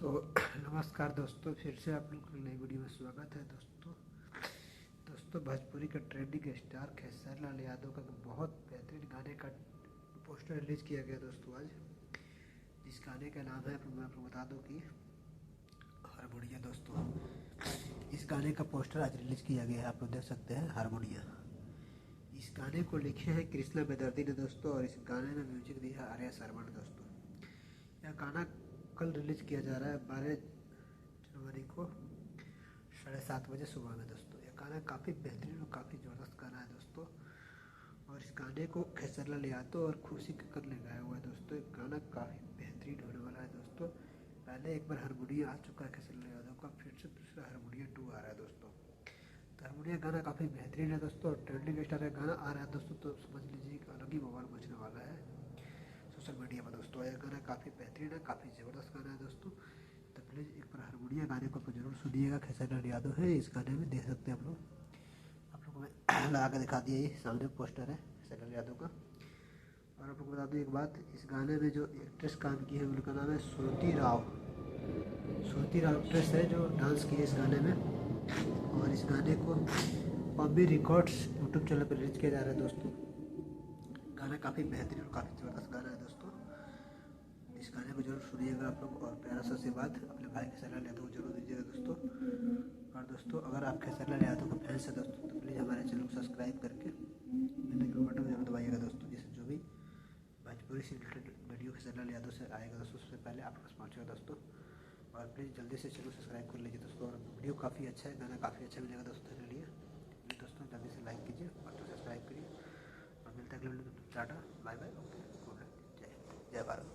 तो नमस्कार दोस्तों, फिर से आप लोग की नई वीडियो में स्वागत है दोस्तों भोजपुरी का ट्रेंडिंग स्टार खेसारी लाल यादव का बहुत बेहतरीन गाने का पोस्टर रिलीज़ किया गया दोस्तों आज। जिस गाने का नाम है मैं आपको बता दूं कि हारमोनिया। दोस्तों इस गाने का पोस्टर आज रिलीज़ किया गया है, आप लोग देख सकते हैं हारमोनिया। इस गाने को लिखे हैं कृष्णा बेदर्दी ने दोस्तों, और इस गाने में म्यूजिक दिया है आर्या शर्मा ने दोस्तों। यह गाना कल रिलीज़ किया जा रहा है 12 जनवरी को 7:30 बजे सुबह में दोस्तों। यह गाना काफ़ी बेहतरीन और काफ़ी ज़बरदस्त गाना है दोस्तों, और इस गाने को खेसारी लाल यादव और खुशी कक्कड़ ने गाया हुआ है दोस्तों। ये गाना काफ़ी बेहतरीन होने वाला है दोस्तों। पहले एक बार हारमोनिया आ चुका है खेसारी लाल यादव का, फिर से दूसरा हारमोनिया 2 आ रहा है दोस्तों। तो हारमोनिया गाना काफ़ी बेहतरीन है दोस्तों, और ट्रेंडिंग स्टार का गाना आ रहा है दोस्तों, तो समझ लीजिए कि अलग ही बवाल मचने वाला है सोशल मीडिया पर दोस्तों। यह गाना काफ़ी बेहतरीन है, काफ़ी ज़बरदस्त गाना है दोस्तों। तो प्लीज़ एक बार हारमोनिया गाने को तो जरूर सुनिएगा। खेसारी लाल यादव है इस गाने में, देख सकते हैं आप लोग को मैं लगा के दिखा दिया। ये सामने पोस्टर है खेसारी लाल यादव का। और आप लोग को बता दूँ एक बात, इस गाने में जो एक्ट्रेस काम की है उनका नाम है श्रुति राव। श्रुति राव एक्ट्रेस है जो डांस की है इस गाने में। और इस गाने को बॉम्बे रिकॉर्ड्स यूट्यूब चैनल पर रिलीज किया जा रहा है दोस्तों। गाना काफ़ी बेहतरीन और काफ़ी ज़बरदस्त गाना है दोस्तों। इस गाने को जरूर सुनिएगा आप लोग, और प्यारा सा आशीर्वाद अपने भाई खेसारी लाल यादव को जरूर दीजिएगा दोस्तों। और दोस्तों अगर आप खेसारी लाल यादव के फैंस हैं दोस्तों, तो प्लीज़ हमारे चैनल को सब्सक्राइब करके बेल आइकन बटन जरूर दबाइएगा दोस्तों, जिससे जो भी भोजपुरी से रिलेटेड वीडियो खेसारी लाल यादव से आएगा दोस्तों सबसे पहले आपके पास पहुँचेगा दोस्तों। और प्लीज़ जल्दी से चैनल सब्सक्राइब कर लीजिए दोस्तों। और वीडियो काफ़ी अच्छा है, गाना काफ़ी अच्छा मिलेगा दोस्तों के लिए। दोस्तों जल्दी से लाइक कीजिए और सब्सक्राइब करिए, और मिलता है अगले वीडियो में। टाटा बाय बाय, ओके, जय भारत।